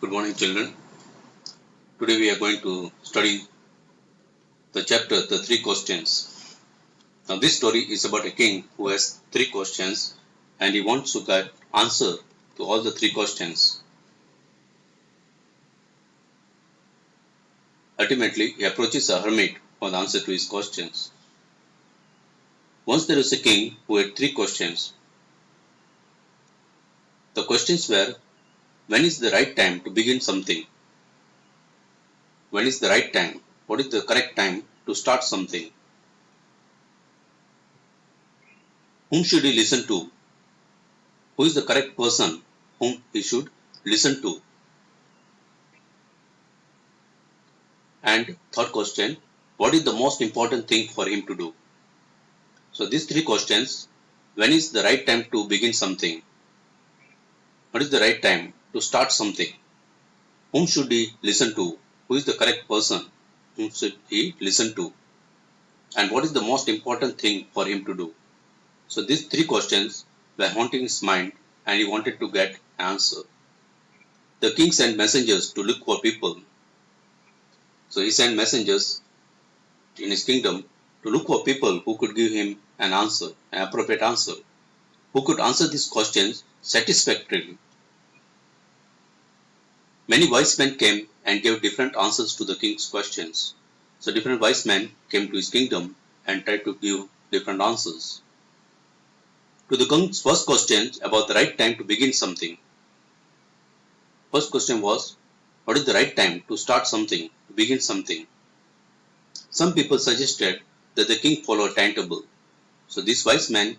Good morning, children. Today we are going to study the chapter, The Three Questions. Now, this story is about a king who has three questions and he wants to get answer to all the three questions. Ultimately, he approaches a hermit for the answer to his questions. Once there was a king who had three questions. The questions were, when is the right time to begin something? When is the right time? What is the correct time to start something? Whom should he listen to? Who is the correct person whom he should listen to? And third question, what is the most important thing for him to do? So these three questions, when is the right time to begin something? What is the right time to start something? Whom should he listen to? Who is the correct person whom should he listen to? And what is the most important thing for him to do? So these three questions were haunting his mind and he wanted to get an answer. The king sent messengers to look for people. So he sent messengers in his kingdom to look for people who could give him an answer, an appropriate answer, who could answer these questions satisfactorily. Many wise men came and gave different answers to the king's questions. So different wise men came to his kingdom and tried to give different answers. To the king's first question about the right time to begin something. First question was, what is the right time to start something, to begin something? Some people suggested that the king follow a timetable. So these wise men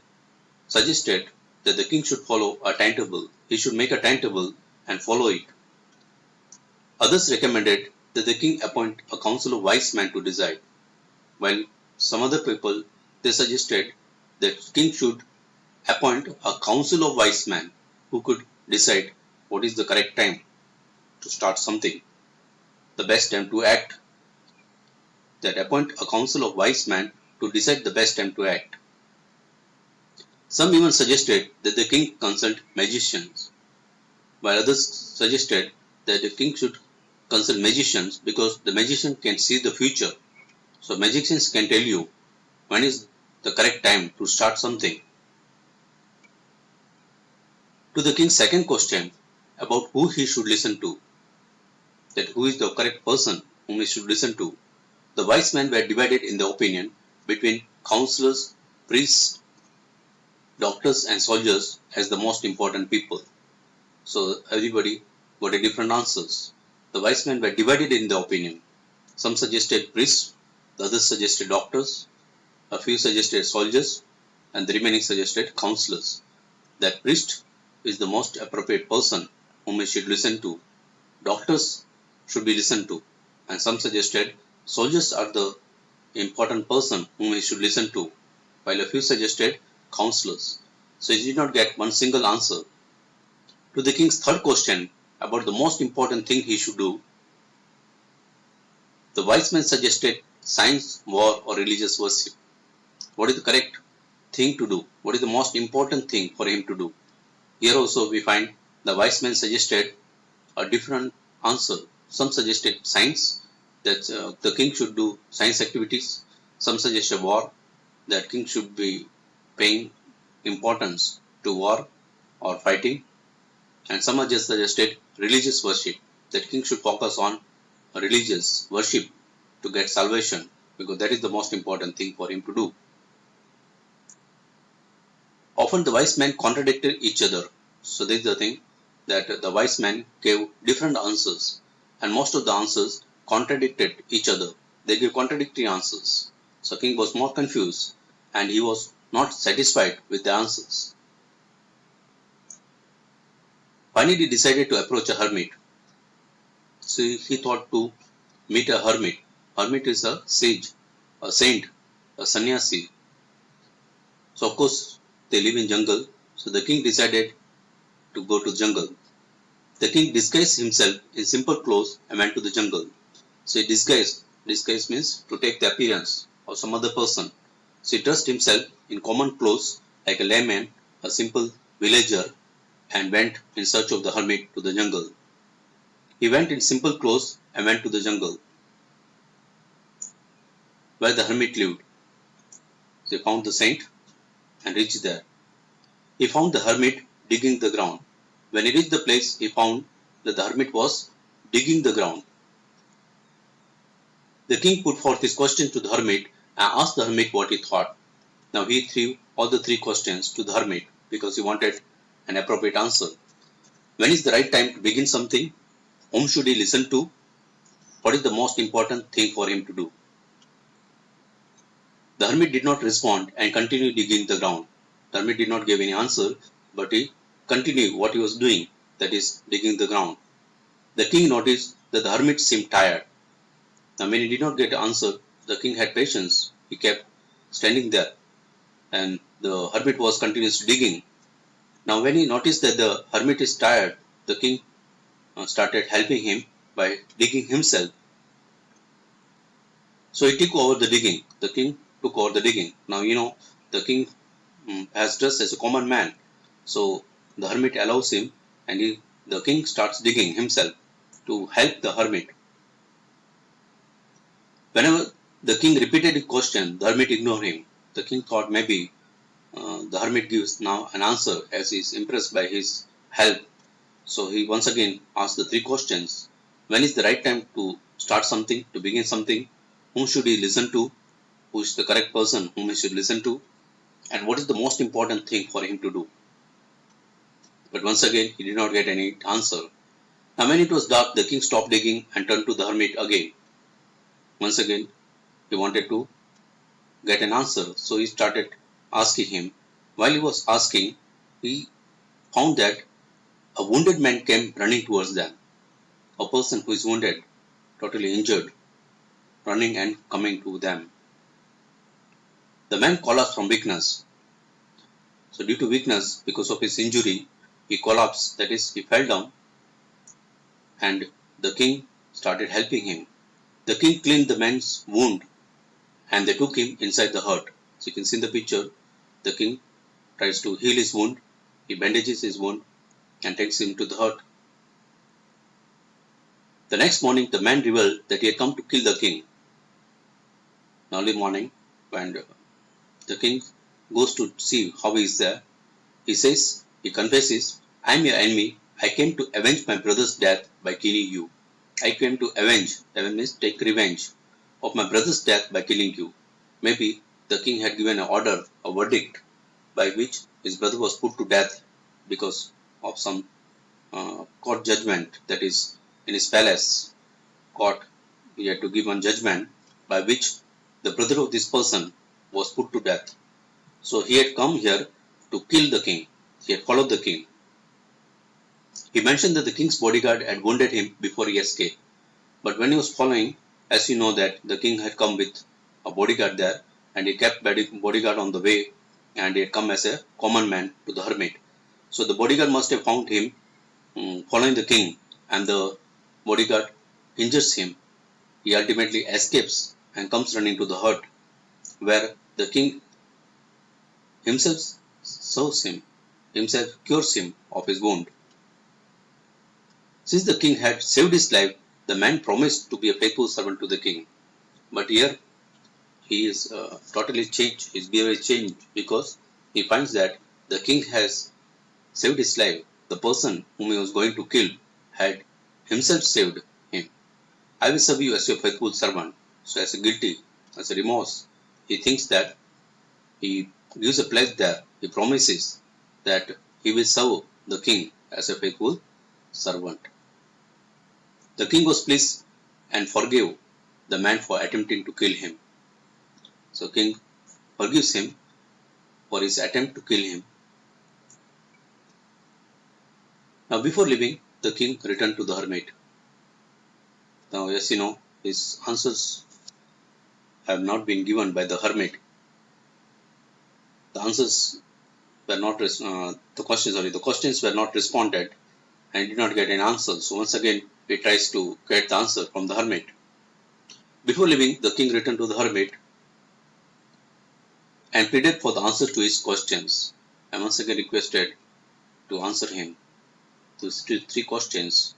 suggested that the king should follow a timetable. He should make a timetable and follow it. Others recommended that the king appoint a council of wise men to decide, while some other people they suggested that king should appoint a council of wise men who could decide what is the correct time to start something, the best time to act. That appoint a council of wise men to decide the best time to act. Some even suggested that the king consult magicians, while others suggested that the king should consult magicians because the magician can see the future. So magicians can tell you when is the correct time to start something. To the king's second question about who he should listen to, that who is the correct person whom he should listen to, the wise men were divided in the opinion between counselors, priests, doctors and soldiers as the most important people. So everybody got a different answers. The wise men were divided in the opinion. Some suggested priests, the others suggested doctors, a few suggested soldiers, and the remaining suggested counselors. That priest is the most appropriate person whom we should listen to. Doctors should be listened to, and some suggested soldiers are the important person whom we should listen to, while a few suggested counselors. So he did not get one single answer. To the king's third question about the most important thing he should do, the wise men suggested science, war, or religious worship. What is the correct thing to do? What is the most important thing for him to do? Here also we find the wise men suggested a different answer. Some suggested science, that the king should do science activities. Some suggested war, that king should be paying importance to war or fighting. And some others suggested religious worship, that king should focus on religious worship to get salvation, because that is the most important thing for him to do. Often the wise men contradicted each other. So this is the thing, that the wise men gave different answers, and most of the answers contradicted each other. They gave contradictory answers. So king was more confused and he was not satisfied with the answers. Finally he decided to approach a hermit. So he thought to meet a hermit. Hermit is a sage, a saint, a sannyasi. So of course they live in jungle. So the king decided to go to jungle. The king disguised himself in simple clothes and went to the jungle. So he disguised. Disguise means to take the appearance of some other person. So he dressed himself in common clothes like a layman, a simple villager, and went in search of the hermit to the jungle. He went in simple clothes and went to the jungle where the hermit lived. So he found the saint and reached there. He found the hermit digging the ground. When he reached the place, he found that the hermit was digging the ground. The king put forth his question to the hermit and asked the hermit what he thought. Now he threw all the three questions to the hermit because he wanted an appropriate answer. When is the right time to begin something? Whom should he listen to? What is the most important thing for him to do? The hermit did not respond and continued digging the ground. The hermit did not give any answer, but he continued what he was doing, that is, digging the ground. The king noticed that the hermit seemed tired. Now, when he did not get an answer, the king had patience. He kept standing there, and the hermit was continuously digging. Now, when he noticed that the hermit is tired, the king started helping him by digging himself. So he took over the digging. The king took over the digging. Now, the king has dressed as a common man. So the hermit allows him, and the king starts digging himself to help the hermit. Whenever the king repeated his question, the hermit ignored him. The king thought maybe the hermit gives now an answer as he is impressed by his help. So he once again asked the three questions. When is the right time to start something, to begin something? Whom should he listen to? Who is the correct person whom he should listen to? And what is the most important thing for him to do? But once again, he did not get any answer. Now when it was dark, the king stopped digging and turned to the hermit again. Once again, he wanted to get an answer. So he started asking him. While he was asking, he found that a wounded man came running towards them. A person who is wounded, totally injured, running and coming to them. The man collapsed from weakness. So due to weakness, because of his injury, he collapsed, that is, he fell down, and the king started helping him. The king cleaned the man's wound and they took him inside the hut. So you can see in the picture, the king tries to heal his wound, he bandages his wound and takes him to the hut. The next morning, the man revealed that he had come to kill the king. Early morning, when the king goes to see how he is there, he confesses, I am your enemy. I came to avenge my brother's death by killing you. I came to avenge means take revenge of my brother's death by killing you. Maybe the king had given an order, a verdict, by which his brother was put to death because of some court judgment, that is, in his palace court, he had to give one judgment by which the brother of this person was put to death. So he had come here to kill the king. He had followed the king. He mentioned that the king's bodyguard had wounded him before he escaped. But when he was following, as you know that the king had come with a bodyguard there, and he kept bodyguard on the way, and he had come as a common man to the hermit. So the bodyguard must have found him following the king, and the bodyguard injures him. He ultimately escapes and comes running to the hut, where the king himself serves him, himself cures him of his wound. Since the king had saved his life, the man promised to be a faithful servant to the king. But here he is totally changed, his behavior is changed because he finds that the king has saved his life. The person whom he was going to kill had himself saved him. I will serve you as your faithful servant. So as a guilty, as a remorse, he thinks that he gives a pledge there. He promises that he will serve the king as a faithful servant. The king was pleased and forgave the man for attempting to kill him. So king forgives him for his attempt to kill him. Now before leaving, the king returned to the hermit. Now as you know, his answers have not been given by the hermit. The answers were not, the questions were not responded, and he did not get an answer. So once again, he tries to get the answer from the hermit. Before leaving, the king returned to the hermit and pleaded for the answer to his questions, and once again requested to answer him those three questions.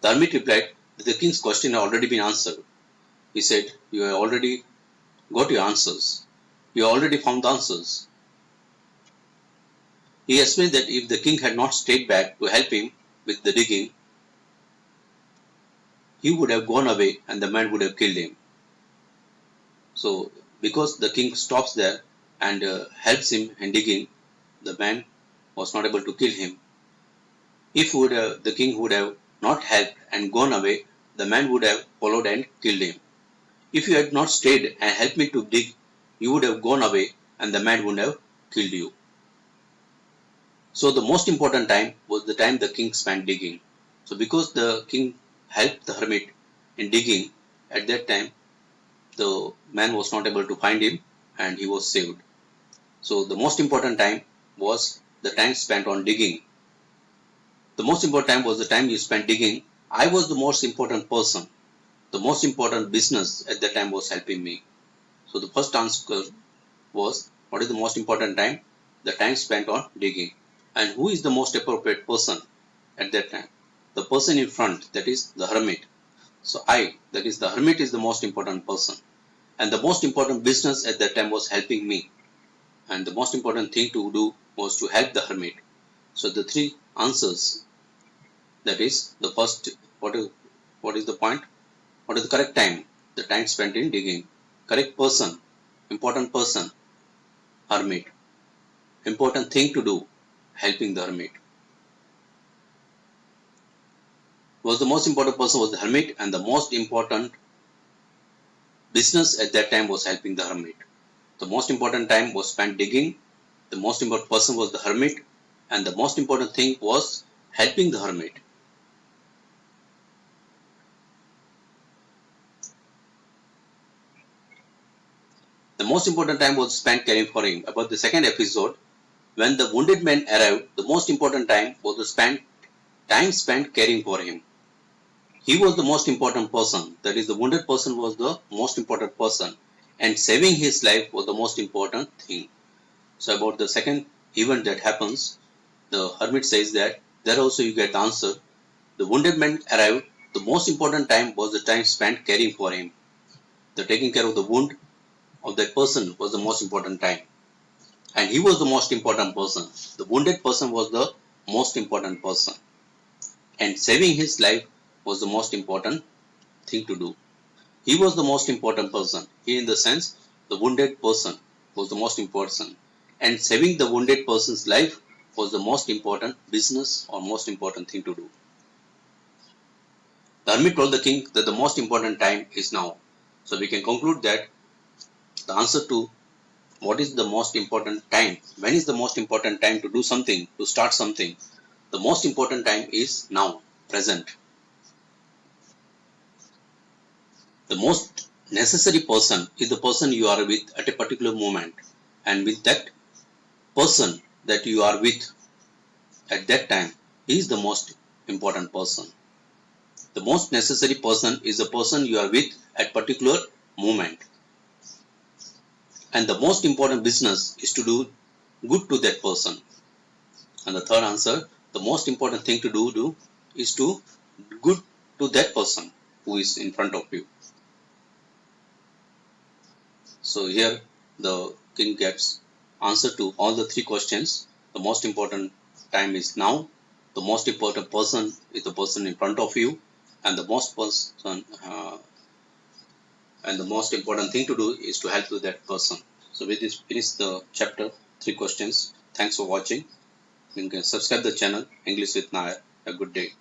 The hermit replied that the king's question had already been answered. He said, "You have already got your answers. You have already found the answers." He explained that if the king had not stayed back to help him with the digging, he would have gone away and the man would have killed him. So, because the king stops there and helps him in digging, the man was not able to kill him. If the king would have not helped and gone away, the man would have followed and killed him. If you had not stayed and helped me to dig, you would have gone away and the man would have killed you. So the most important time was the time the king spent digging. So because the king helped the hermit in digging, at that time the man was not able to find him and he was saved. So the most important time was the time spent on digging. The most important time was the time you spent digging. I was the most important person. The most important business at that time was helping me. So the first answer was, what is the most important time? The time spent on digging. And who is the most appropriate person at that time? The person in front, that is the hermit. So that is the hermit, is the most important person. And the most important business at that time was helping me. And the most important thing to do was to help the hermit. So the three answers, that is the first, what is the point? What is the correct time? The time spent in digging. Correct person, important person, hermit. Important thing to do, helping the hermit. Was the most important person was the hermit, and the most important business at that time was helping the hermit. The most important time was spent digging, the most important person was the hermit, and the most important thing was helping the hermit. The most important time was spent caring for him. About the second episode, when the wounded man arrived, the most important time was the time spent caring for him. He was the most important person, that is the wounded person was the most important person, and saving his life was the most important thing. So about the second event that happens, the hermit says that there also you get the answer. The wounded man arrived, the most important time was the time spent caring for him. The taking care of the wound of that person was the most important time. And he was the most important person. The wounded person was the most important person. And saving his life was the most important thing to do. He was the most important person. He, in the sense, the wounded person was the most important. And saving the wounded person's life was the most important business or most important thing to do. The hermit told the king that the most important time is now. So we can conclude that the answer to what is the most important time, when is the most important time to do something, to start something, the most important time is now, present. The most necessary person is the person you are with at a particular moment, and with that person that you are with at that time is the most important person. The most necessary person is the person you are with at particular moment. And the most important business is to do good to that person. And the third answer, the most important thing to do is to good to that person who is in front of you. So here the king gets answer to all the three questions. The most important time is now. The most important person is the person in front of you, and the most important thing to do is to help to that person. So with this finish the chapter 3 questions. Thanks for watching. You can subscribe the channel English with Nair. A good day.